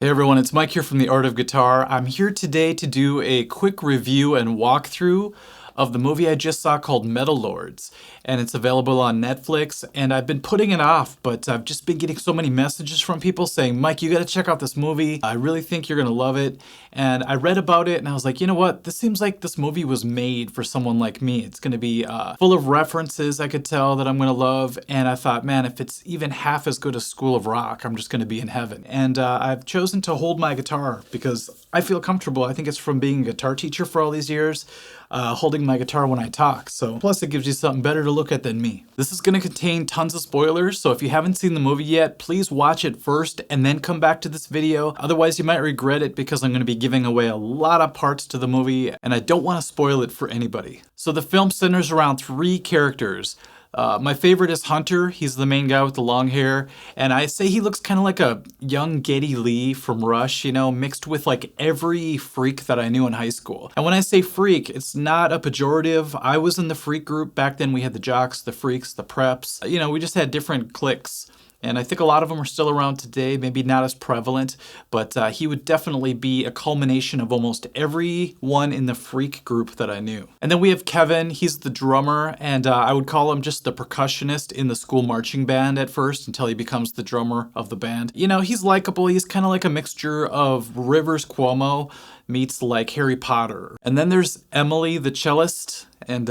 Hey everyone, it's Mike here from The Art of Guitar. I'm here today to do a quick review and walkthrough of the movie I just saw called Metal Lords, and it's available on Netflix, and I've been putting it off, but I've just been getting so many messages from people saying, Mike, you gotta check out this movie. I really think you're gonna love it. And I read about it and I was like, you know what? This seems like this movie was made for someone like me. It's gonna be full of references I could tell that I'm gonna love, and I thought, man, if it's even half as good as School of Rock, I'm just gonna be in heaven. And I've chosen to hold my guitar because I feel comfortable. I think it's from being a guitar teacher for all these years, holding my guitar when I talk. So plus it gives you something better to look at than me. This is going to contain tons of spoilers, so if you haven't seen the movie yet, please watch it first and then come back to this video. Otherwise you might regret it because I'm going to be giving away a lot of parts to the movie and I don't want to spoil it for anybody. So the film centers around three characters. My favorite is Hunter. He's the main guy with the long hair. And I say he looks kind of like a young Geddy Lee from Rush, you know, mixed with like every freak that I knew in high school. And when I say freak, it's not a pejorative. I was in the freak group. Back then we had the jocks, the freaks, the preps. You know, we just had different cliques. And I think a lot of them are still around today, maybe not as prevalent, but he would definitely be a culmination of almost everyone in the freak group that I knew. And then we have Kevin. He's the drummer, and I would call him just the percussionist in the school marching band at first until he becomes the drummer of the band. You know, he's likable. He's kind of like a mixture of Rivers Cuomo meets like Harry Potter. And then there's Emily, the cellist, and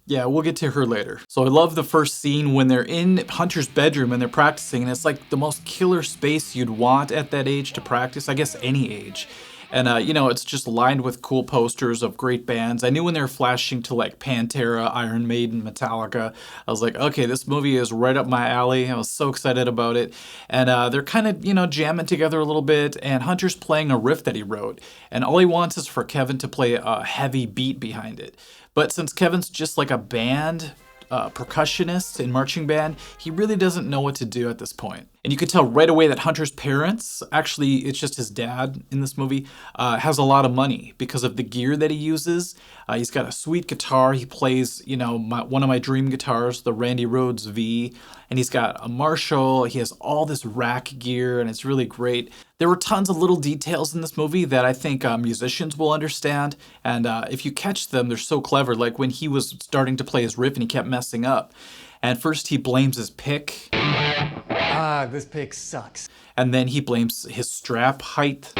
yeah, we'll get to her later. So I love the first scene when they're in Hunter's bedroom and they're practicing, and it's like the most killer space you'd want at that age to practice, I guess any age. And you know, it's just lined with cool posters of great bands. I knew when they were flashing to like Pantera, Iron Maiden, Metallica, I was like, okay, this movie is right up my alley. I was so excited about it. And they're kind of, you know, jamming together a little bit, and Hunter's playing a riff that he wrote. And all he wants is for Kevin to play a heavy beat behind it. But since Kevin's just like a band percussionist in marching band, he really doesn't know what to do at this point. And you can tell right away that Hunter's parents, actually it's just his dad in this movie, has a lot of money because of the gear that he uses. He's got a sweet guitar. He plays, you know, one of my dream guitars, the Randy Rhoads V, and he's got a Marshall. He has all this rack gear and it's really great. There were tons of little details in this movie that I think musicians will understand, and if you catch them, they're so clever. Like when he was starting to play his riff and he kept messing up. And first he blames his pick. This pick sucks. And then he blames his strap height.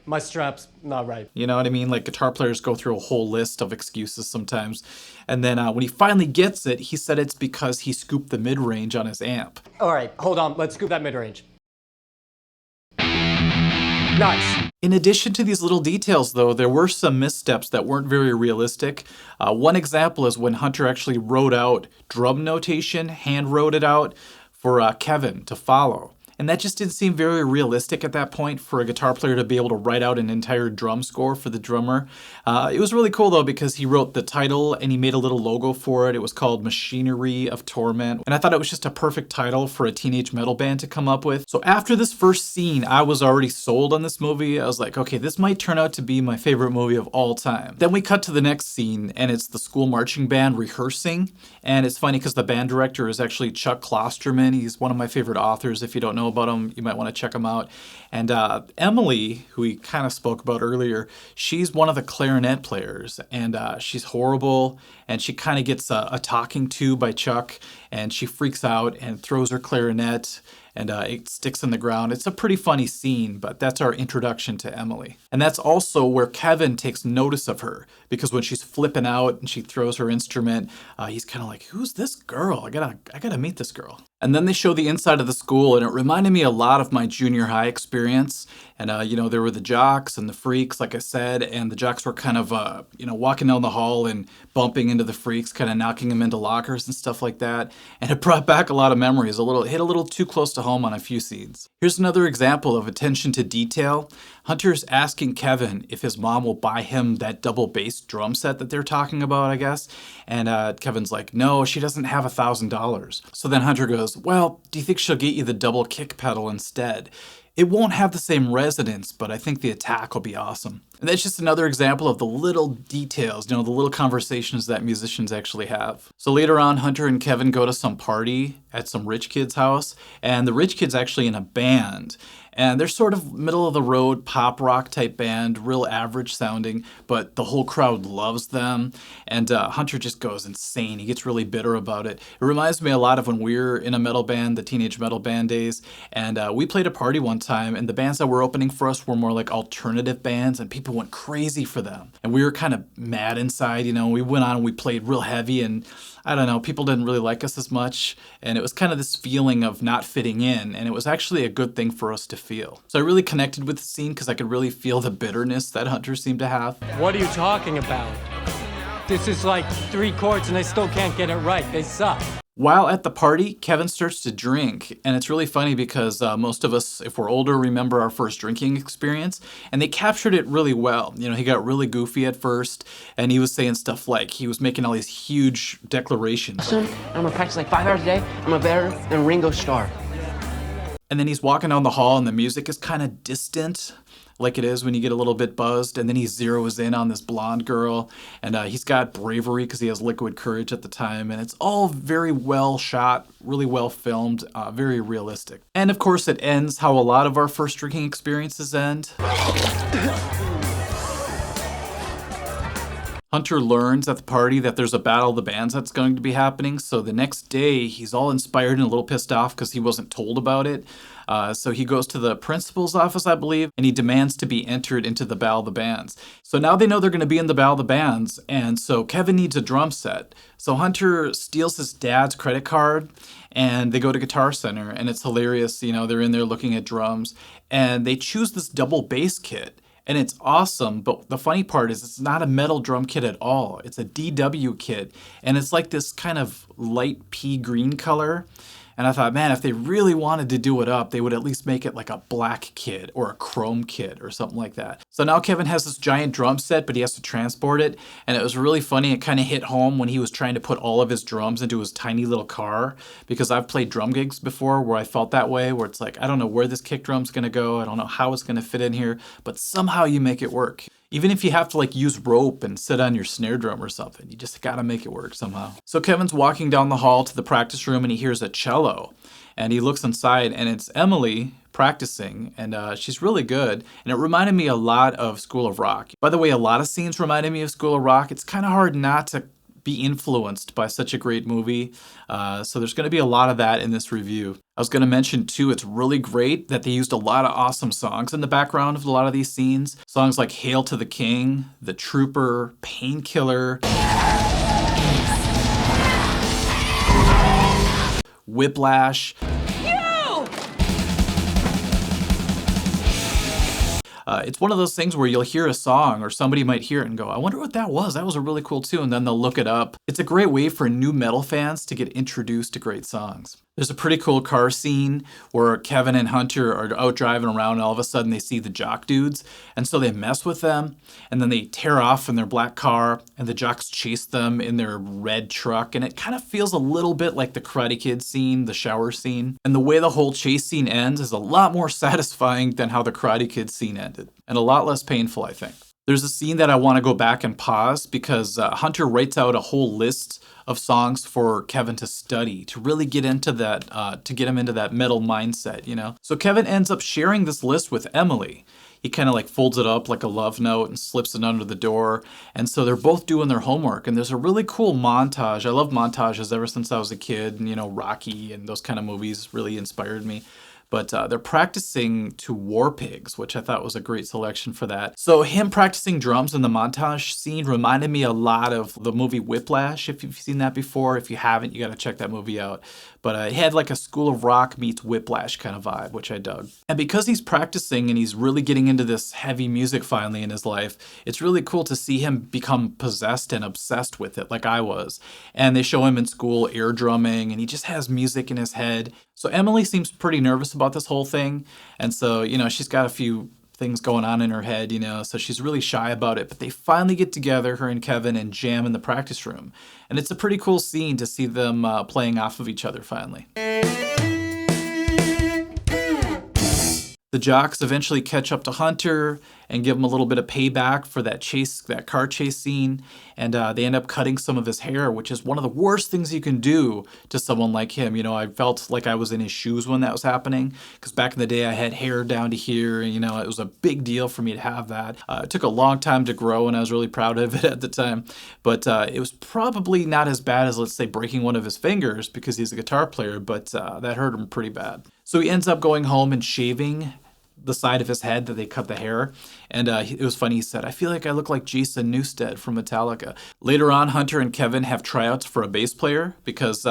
My strap's not right. You know what I mean? Like guitar players go through a whole list of excuses sometimes. And then when he finally gets it, he said it's because he scooped the mid-range on his amp. All right, hold on. Let's scoop that mid-range. Nice. In addition to these little details, though, there were some missteps that weren't very realistic. One example is when Hunter actually wrote out drum notation, hand wrote it out for Kevin to follow. And that just didn't seem very realistic at that point for a guitar player to be able to write out an entire drum score for the drummer. It was really cool though because he wrote the title and he made a little logo for it. It was called Machinery of Torment. And I thought it was just a perfect title for a teenage metal band to come up with. So after this first scene, I was already sold on this movie. I was like, okay, this might turn out to be my favorite movie of all time. Then we cut to the next scene and it's the school marching band rehearsing. And it's funny because the band director is actually Chuck Klosterman. He's one of my favorite authors. If you don't know about him, you might want to check him out. And Emily, who we kind of spoke about earlier, she's one of the clarinet players, and she's horrible, and she kind of gets a talking to by Chuck, and she freaks out and throws her clarinet, and it sticks in the ground. It's a pretty funny scene, but that's our introduction to Emily. And that's also where Kevin takes notice of her, because when she's flipping out and she throws her instrument, he's kind of like, who's this girl? I gotta meet this girl. And then they show the inside of the school, and it reminded me a lot of my junior high experience. And, you know, there were the jocks and the freaks, like I said, and the jocks were kind of, you know, walking down the hall and bumping into the freaks, kind of knocking them into lockers and stuff like that. And it brought back a lot of memories, hit a little too close to home on a few scenes. Here's another example of attention to detail. Hunter's asking Kevin if his mom will buy him that double bass drum set that they're talking about, I guess. And Kevin's like, no, she doesn't have $1,000. So then Hunter goes, well, do you think she'll get you the double kick pedal instead? It won't have the same resonance, but I think the attack will be awesome. And that's just another example of the little details, the little conversations that musicians actually have. So later on, Hunter and Kevin go to some party at some rich kid's house, and the rich kid's actually in a band. And they're sort of middle of the road pop rock type band, real average sounding, but the whole crowd loves them. And Hunter just goes insane. He gets really bitter about it. It reminds me a lot of when we were in a metal band, the teenage metal band days. And we played a party one time, and the bands that were opening for us were more like alternative bands, and people went crazy for them. And we were kind of mad inside, We went on and we played real heavy, and I don't know, people didn't really like us as much, and it was kind of this feeling of not fitting in, and it was actually a good thing for us to feel. So I really connected with the scene because I could really feel the bitterness that Hunter seemed to have. What are you talking about? This is like 3 chords and I still can't get it right. They suck. While at the party, Kevin starts to drink, and it's really funny because most of us, if we're older, remember our first drinking experience, and they captured it really well. He got really goofy at first, and he was saying stuff like, he was making all these huge declarations. I'm gonna practice like 5 hours a day. I'm a better than Ringo Starr. And then he's walking down the hall, and the music is kind of distant, like it is when you get a little bit buzzed, and then he zeroes in on this blonde girl, and he's got bravery because he has liquid courage at the time, and it's all very well shot, really well filmed, very realistic. And of course it ends how a lot of our first drinking experiences end. Hunter learns at the party that there's a battle of the bands that's going to be happening, so the next day he's all inspired and a little pissed off because he wasn't told about it. So he goes to the principal's office, I believe, and he demands to be entered into the Battle of the Bands. So now they know they're going to be in the Battle of the Bands, and so Kevin needs a drum set. So Hunter steals his dad's credit card, and they go to Guitar Center, and it's hilarious. They're in there looking at drums, and they choose this double bass kit. And it's awesome, but the funny part is it's not a metal drum kit at all. It's a DW kit, and it's like this kind of light pea green color. And I thought, man, if they really wanted to do it up, they would at least make it like a black kit or a chrome kit or something like that. So now Kevin has this giant drum set, but he has to transport it. And it was really funny. It kind of hit home when he was trying to put all of his drums into his tiny little car, because I've played drum gigs before where I felt that way, where it's like, I don't know where this kick drum's going to go. I don't know how it's going to fit in here, but somehow you make it work. Even if you have to use rope and sit on your snare drum or something, you just gotta make it work somehow. So Kevin's walking down the hall to the practice room and he hears a cello, and he looks inside and it's Emily practicing, and she's really good, and it reminded me a lot of School of Rock. By the way, a lot of scenes reminded me of School of Rock. It's kind of hard not to be influenced by such a great movie. So there's going to be a lot of that in this review. I was going to mention too, it's really great that they used a lot of awesome songs in the background of a lot of these scenes. Songs like Hail to the King, The Trooper, Painkiller, Whiplash. It's one of those things where you'll hear a song or somebody might hear it and go, I wonder what that was. That was a really cool tune. And then they'll look it up. It's a great way for new metal fans to get introduced to great songs. There's a pretty cool car scene where Kevin and Hunter are out driving around and all of a sudden they see the jock dudes. And so they mess with them and then they tear off in their black car and the jocks chase them in their red truck. And it kind of feels a little bit like the Karate Kid scene, the shower scene. And the way the whole chase scene ends is a lot more satisfying than how the Karate Kid scene ended. And a lot less painful, I think. There's a scene that I want to go back and pause because Hunter writes out a whole list of songs for Kevin to study, to really get into that, to get him into that metal mindset, So Kevin ends up sharing this list with Emily. He kind of folds it up like a love note and slips it under the door. And so they're both doing their homework. And there's a really cool montage. I love montages ever since I was a kid. And, Rocky and those kind of movies really inspired me. But they're practicing to War Pigs, which I thought was a great selection for that. So him practicing drums in the montage scene reminded me a lot of the movie Whiplash, if you've seen that before. If you haven't, you got to check that movie out. But it had a School of Rock meets Whiplash kind of vibe, which I dug. And because he's practicing and he's really getting into this heavy music finally in his life, it's really cool to see him become possessed and obsessed with it like I was. And they show him in school air drumming and he just has music in his head. So Emily seems pretty nervous about this whole thing. And so, she's got a few things going on in her head, so she's really shy about it. But they finally get together, her and Kevin, and jam in the practice room. And it's a pretty cool scene to see them playing off of each other finally. The jocks eventually catch up to Hunter and give him a little bit of payback for that car chase scene, and they end up cutting some of his hair, which is one of the worst things you can do to someone like him. You know, I felt like I was in his shoes when that was happening, because back in the day I had hair down to here, and it was a big deal for me to have that. It took a long time to grow, and I was really proud of it at the time, but it was probably not as bad as, let's say, breaking one of his fingers, because he's a guitar player, but that hurt him pretty bad. So he ends up going home and shaving the side of his head that they cut the hair. And it was funny, he said, "I feel like I look like Jason Newsted from Metallica." Later on, Hunter and Kevin have tryouts for a bass player because,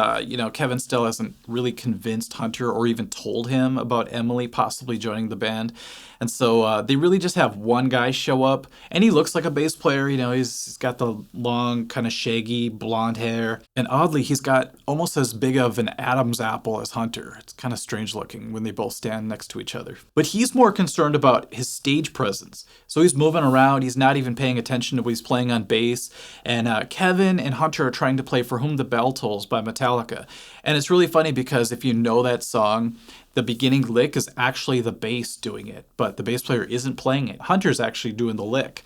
Kevin still hasn't really convinced Hunter or even told him about Emily possibly joining the band. And so they really just have one guy show up, and he looks like a bass player. He's got the long, kind of shaggy blonde hair. And oddly, he's got almost as big of an Adam's apple as Hunter. It's kind of strange looking when they both stand next to each other. But he's more concerned about his stage presence. So he's moving around. He's not even paying attention to what he's playing on bass. And Kevin and Hunter are trying to play For Whom the Bell Tolls by Metallica. And it's really funny because if you know that song, the beginning lick is actually the bass doing it, but the bass player isn't playing it. Hunter's actually doing the lick.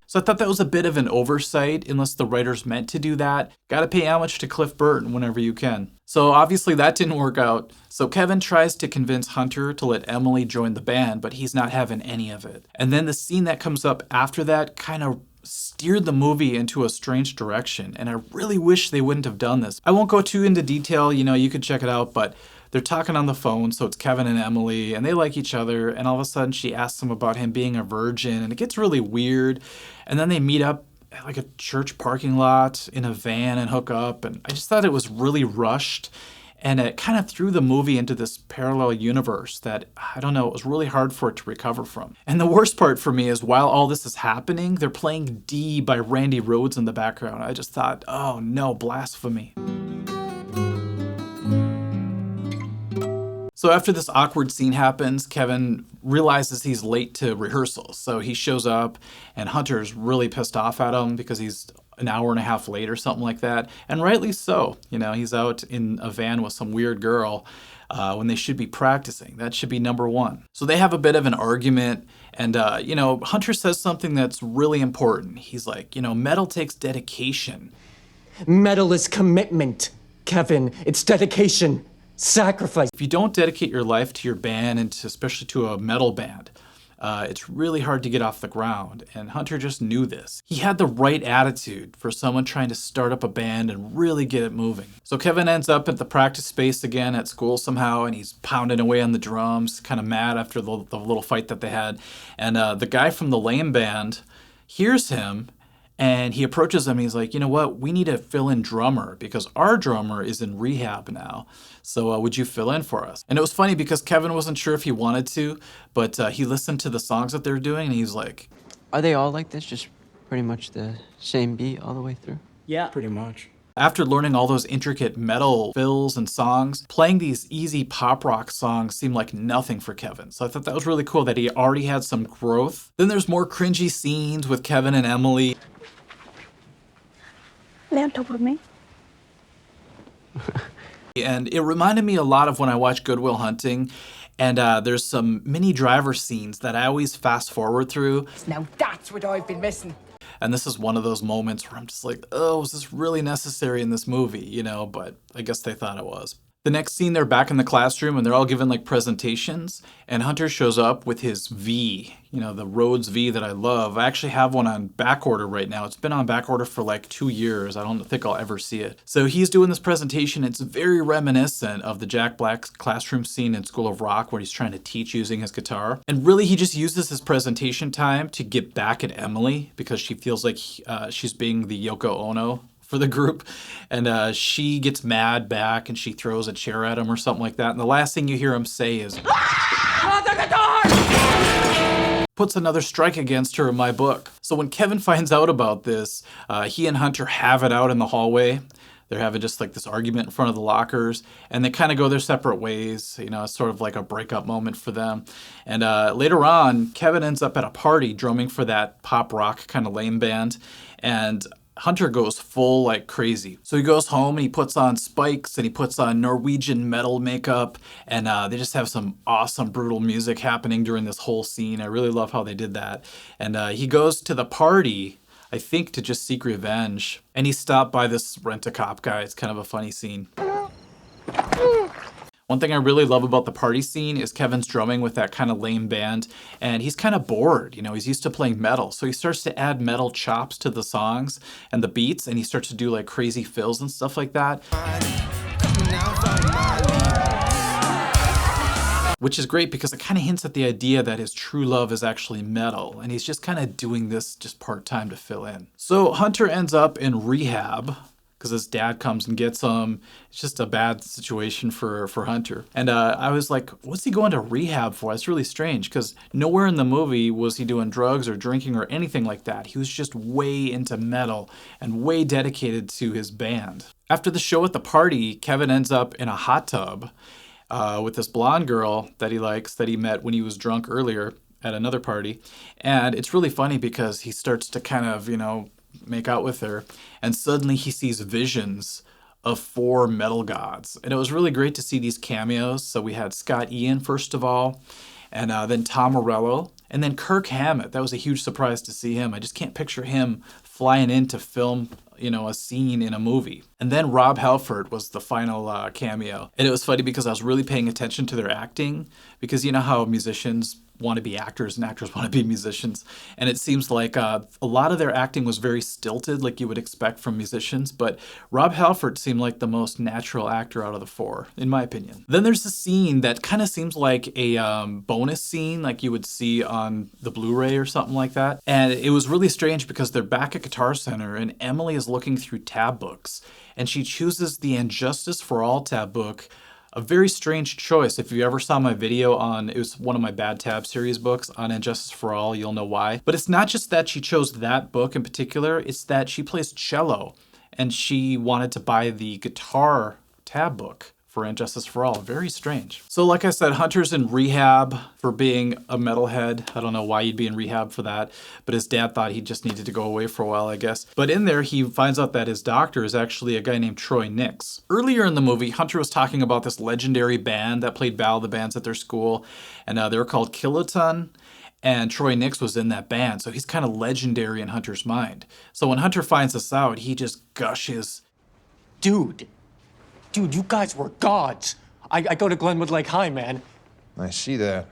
So I thought that was a bit of an oversight, unless the writers meant to do that. Gotta pay homage to Cliff Burton whenever you can. So obviously that didn't work out. So Kevin tries to convince Hunter to let Emily join the band, but he's not having any of it. And then the scene that comes up after that kind of steered the movie into a strange direction, and I really wish they wouldn't have done this. I won't go too into detail, you could check it out, but they're talking on the phone, so it's Kevin and Emily, and they like each other, and all of a sudden she asks him about him being a virgin, and it gets really weird, and then they meet up at like a church parking lot in a van and hook up, and I just thought it was really rushed. And it kind of threw the movie into this parallel universe that, I don't know, it was really hard for it to recover from. And the worst part for me is while all this is happening, they're playing D by Randy Rhoads in the background. I just thought, oh no, blasphemy. So after this awkward scene happens, Kevin realizes he's late to rehearsals. So he shows up, and Hunter's really pissed off at him because he's an hour and a half late or something like that. And rightly so. He's out in a van with some weird girl when they should be practicing. That should be number one. So they have a bit of an argument, and Hunter says something that's really important. He's like, metal takes dedication. Metal is commitment, Kevin. It's dedication, sacrifice. If you don't dedicate your life to your band, and especially to a metal band, it's really hard to get off the ground, and Hunter just knew this. He had the right attitude for someone trying to start up a band and really get it moving. So Kevin ends up at the practice space again at school somehow, and he's pounding away on the drums, kind of mad after the little fight that they had. And the guy from the Lame band hears him, and he approaches him. He's like, "You know what? We need a fill-in drummer because our drummer is in rehab now. So would you fill in for us?" And it was funny because Kevin wasn't sure if he wanted to, but he listened to the songs that they were doing, and he's like, Are they all like this? Just pretty much the same beat all the way through? Yeah. Pretty much. after learning all those intricate metal fills and songs, playing these easy pop rock songs seemed like nothing for Kevin. So I thought that was really cool that he already had some growth. Then there's more cringy scenes with Kevin and Emily. Lay on top of me. And it reminded me a lot of when I watched Good Will Hunting. And there's some Mini Driver scenes that I always fast forward through. Now that's what I've been missing. And this is one of those moments where I'm just like, oh, is this really necessary in this movie? You know, but I guess they thought it was. The next scene, they're back in the classroom and they're all given like presentations. And Hunter shows up with his V, you know, the Rhodes V that I love. I actually have one on back order right now. It's been on back order for like 2 years. I don't think I'll ever see it. So he's doing this presentation. It's very reminiscent of the Jack Black's classroom scene in School of Rock where he's trying to teach using his guitar. And really, he just uses his presentation time to get back at Emily because she feels like she's being the Yoko Ono for the group, and she gets mad back and she throws a chair at him or something like that, and the last thing you hear him say is puts another strike against her in my book. So when Kevin finds out about this, he and Hunter have it out in the hallway. They're having just like this argument in front of the lockers, and they kind of go their separate ways. You know, it's sort of like a breakup moment for them. And later on, Kevin ends up at a party drumming for that pop rock kind of lame band. And Hunter goes full like crazy. So he goes home and he puts on spikes and he puts on Norwegian metal makeup, and they just have some awesome brutal music happening during this whole scene. I really love how they did that. And he goes to the party, I think to just seek revenge, and he's stopped by this rent-a-cop guy. It's kind of a funny scene. One thing I really love about the party scene is Kevin's drumming with that kind of lame band, and he's kind of bored. You know, he's used to playing metal, so he starts to add metal chops to the songs and the beats, and he starts to do like crazy fills and stuff like that. Which is great because it kind of hints at the idea that his true love is actually metal, and he's just kind of doing this just part-time to fill in. So Hunter ends up in rehab because his dad comes and gets him. It's just a bad situation for Hunter. And I was like, what's he going to rehab for? That's really strange because nowhere in the movie was he doing drugs or drinking or anything like that. He was just way into metal and way dedicated to his band. After the show at the party, Kevin ends up in a hot tub with this blonde girl that he likes, that he met when he was drunk earlier at another party. And it's really funny because he starts to kind of, you know, make out with her, and suddenly he sees visions of 4 metal gods. And it was really great to see these cameos. So we had Scott Ian first of all, and then Tom Morello, and then Kirk Hammett. That was a huge surprise to see him. I just can't picture him flying in to film, you know, a scene in a movie. And then Rob Halford was the final cameo. And it was funny because I was really paying attention to their acting, because you know how musicians want to be actors and actors want to be musicians. And it seems like a lot of their acting was very stilted, like you would expect from musicians. But Rob Halford seemed like the most natural actor out of the 4, in my opinion. Then there's a scene that kind of seems like a bonus scene, like you would see on the Blu-ray or something like that. And it was really strange because they're back at Guitar Center and Emily is looking through tab books. And she chooses the And Justice for All tab book. A very strange choice. If you ever saw my video on, it was one of my Bad Tab series books on And Justice for All, you'll know why. But it's not just that she chose that book in particular, it's that she plays cello and she wanted to buy the guitar tab book for And Justice for All. Very strange. So like I said, Hunter's in rehab for being a metalhead. I don't know why you'd be in rehab for that, but his dad thought he just needed to go away for a while, I guess. But in there, he finds out that his doctor is actually a guy named Troy Nix. Earlier in the movie, Hunter was talking about this legendary band that played Battle of the Bands at their school, and they were called Kiloton. And Troy Nix was in that band, so he's kind of legendary in Hunter's mind. So when Hunter finds this out, he just gushes. Dude, you guys were gods. I go to Glenwood Lake High, man. I see that.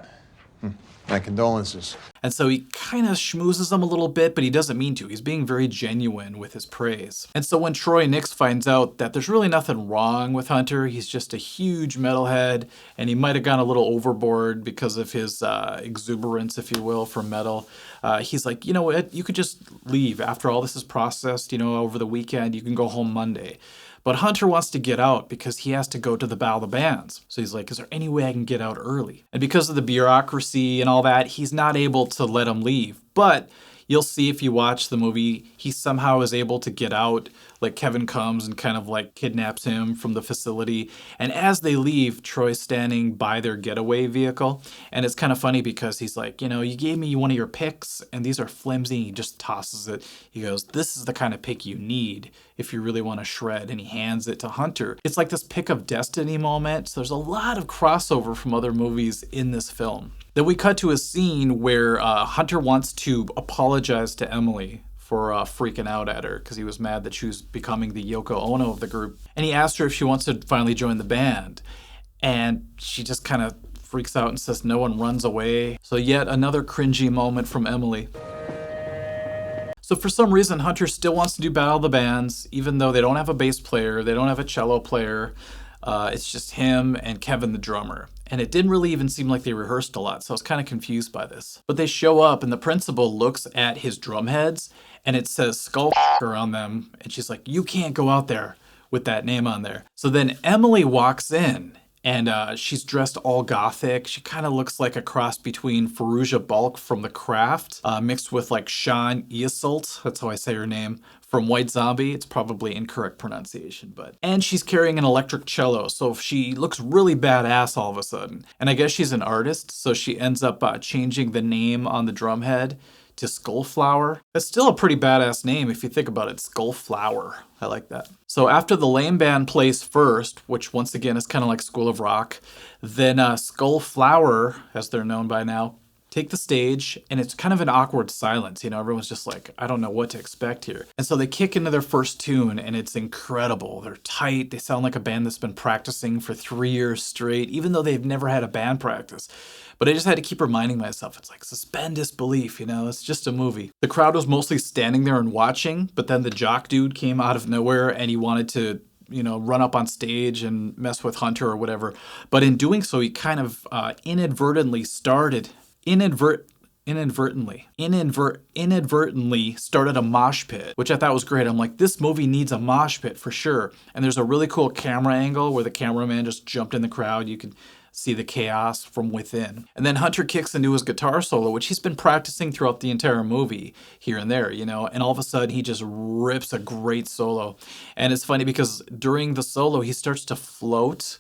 My condolences. And so he kind of schmoozes him a little bit, but he doesn't mean to. He's being very genuine with his praise. And so when Troy Nix finds out that there's really nothing wrong with Hunter, he's just a huge metalhead, and he might have gone a little overboard because of his exuberance, if you will, for metal. He's like, you know what, you could just leave. After all this is processed, you know, over the weekend, you can go home Monday. But Hunter wants to get out because he has to go to the Battle of the Bands. So he's like, is there any way I can get out early? And because of the bureaucracy and all that, he's not able to let him leave. But you'll see if you watch the movie, he somehow is able to get out. Like Kevin comes and kind of like kidnaps him from the facility. And as they leave, Troy's standing by their getaway vehicle. And it's kind of funny because he's like, you know, you gave me one of your picks and these are flimsy. He just tosses it. He goes, this is the kind of pick you need if you really want to shred. And he hands it to Hunter. It's like this pick of destiny moment. So there's a lot of crossover from other movies in this film. Then we cut to a scene where Hunter wants to apologize to Emily for freaking out at her because he was mad that she was becoming the Yoko Ono of the group. And he asked her if she wants to finally join the band. And she just kind of freaks out and says no and runs away. So yet another cringy moment from Emily. So for some reason, Hunter still wants to do Battle of the Bands, even though they don't have a bass player, they don't have a cello player. It's just him and Kevin the drummer. And it didn't really even seem like they rehearsed a lot, so I was kind of confused by this. But they show up and the principal looks at his drum heads and it says Skull on them. And she's like, you can't go out there with that name on there. So then Emily walks in and she's dressed all gothic. She kind of looks like a cross between Faruja Balk from The Craft mixed with like Sean Iseult, that's how I say her name, from White Zombie. It's probably incorrect pronunciation, but. And she's carrying an electric cello, so she looks really badass all of a sudden. And I guess she's an artist, so she ends up changing the name on the drum head to Skullflower. That's still a pretty badass name if you think about it. Skullflower. I like that. So after the lame band plays first, which once again is kind of like School of Rock, then Skullflower, as they're known by now, take the stage, and it's kind of an awkward silence. You know, everyone's just like, I don't know what to expect here. And so they kick into their first tune, and it's incredible. They're tight. They sound like a band that's been practicing for 3 years straight, even though they've never had a band practice. But I just had to keep reminding myself, it's like, suspend disbelief, you know, it's just a movie. The crowd was mostly standing there and watching, but then the jock dude came out of nowhere, and he wanted to, you know, run up on stage and mess with Hunter or whatever. But in doing so, he kind of inadvertently started a mosh pit, which I thought was great. I'm like, this movie needs a mosh pit for sure. And there's a really cool camera angle where the cameraman just jumped in the crowd. You can see the chaos from within. And then Hunter kicks into his guitar solo, which he's been practicing throughout the entire movie here and there, you know, and all of a sudden he just rips a great solo. And it's funny because during the solo, he starts to float.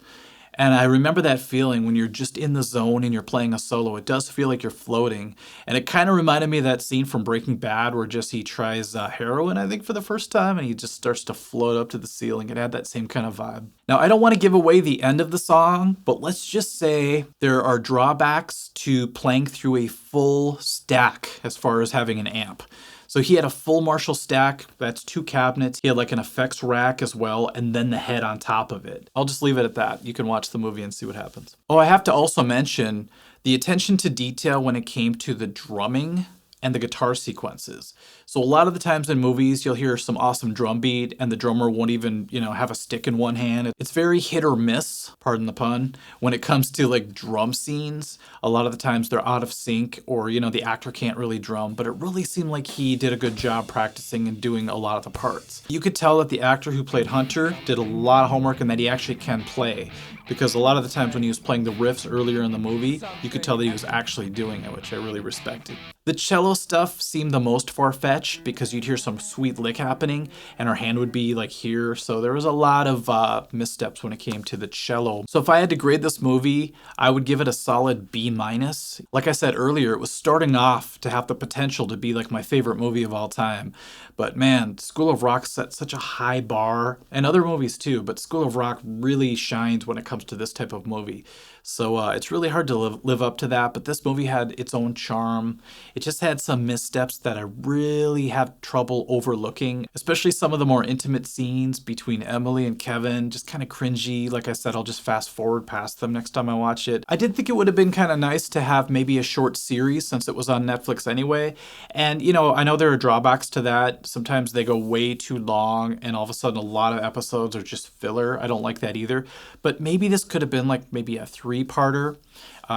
And I remember that feeling when you're just in the zone and you're playing a solo. It does feel like you're floating. And it kind of reminded me of that scene from Breaking Bad where just he tries heroin, I think, for the first time, and he just starts to float up to the ceiling. It had that same kind of vibe. Now, I don't want to give away the end of the song, but let's just say there are drawbacks to playing through a full stack as far as having an amp. So he had a full Marshall stack, that's 2 cabinets. He had like an effects rack as well, and then the head on top of it. I'll just leave it at that. You can watch the movie and see what happens. Oh, I have to also mention the attention to detail when it came to the drumming and the guitar sequences. So a lot of the times in movies, you'll hear some awesome drum beat and the drummer won't even, you know, have a stick in one hand. It's very hit or miss, pardon the pun, when it comes to like drum scenes. A lot of the times they're out of sync or, you know, the actor can't really drum, but it really seemed like he did a good job practicing and doing a lot of the parts. You could tell that the actor who played Hunter did a lot of homework and that he actually can play. Because a lot of the times when he was playing the riffs earlier in the movie, you could tell that he was actually doing it, which I really respected. The cello stuff seemed the most far-fetched because you'd hear some sweet lick happening and her hand would be like here. So there was a lot of missteps when it came to the cello. So if I had to grade this movie, I would give it a solid B-. Like I said earlier, it was starting off to have the potential to be like my favorite movie of all time. But man, School of Rock set such a high bar, and other movies too, but School of Rock really shines when it comes to this type of movie. So it's really hard to live up to that, but this movie had its own charm. It just had some missteps that I really have trouble overlooking, especially some of the more intimate scenes between Emily and Kevin, just kind of cringy. Like I said, I'll just fast forward past them next time I watch it. I did think it would have been kind of nice to have maybe a short series since it was on Netflix anyway. And, you know, I know there are drawbacks to that. Sometimes they go way too long and all of a sudden a lot of episodes are just filler. I don't like that either. But maybe this could have been like maybe a 3-parter.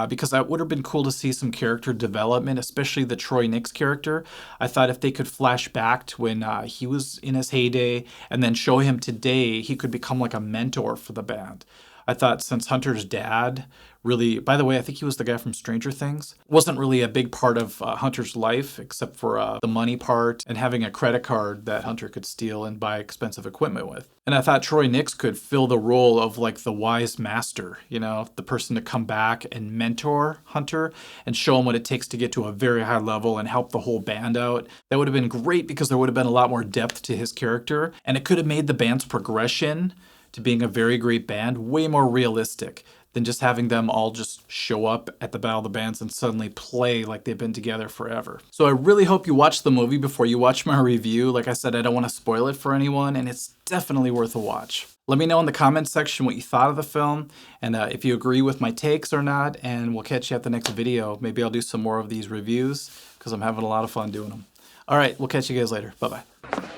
Because that would have been cool to see some character development, especially the Troy Nix character. I thought if they could flash back to when he was in his heyday and then show him today, he could become like a mentor for the band. I thought since Hunter's dad really, by the way, I think he was the guy from Stranger Things, wasn't really a big part of Hunter's life except for the money part and having a credit card that Hunter could steal and buy expensive equipment with. And I thought Troy Nix could fill the role of like the wise master, you know, the person to come back and mentor Hunter and show him what it takes to get to a very high level and help the whole band out. That would have been great because there would have been a lot more depth to his character, and it could have made the band's progression to being a very great band way more realistic than just having them all just show up at the Battle of the Bands and suddenly play like they've been together forever. So I really hope you watch the movie before you watch my review. Like I said, I don't want to spoil it for anyone, and it's definitely worth a watch. Let me know in the comments section what you thought of the film, and if you agree with my takes or not, and we'll catch you at the next video. Maybe I'll do some more of these reviews, because I'm having a lot of fun doing them. All right, we'll catch you guys later. Bye-bye.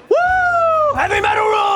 Woo! Heavy metal rules!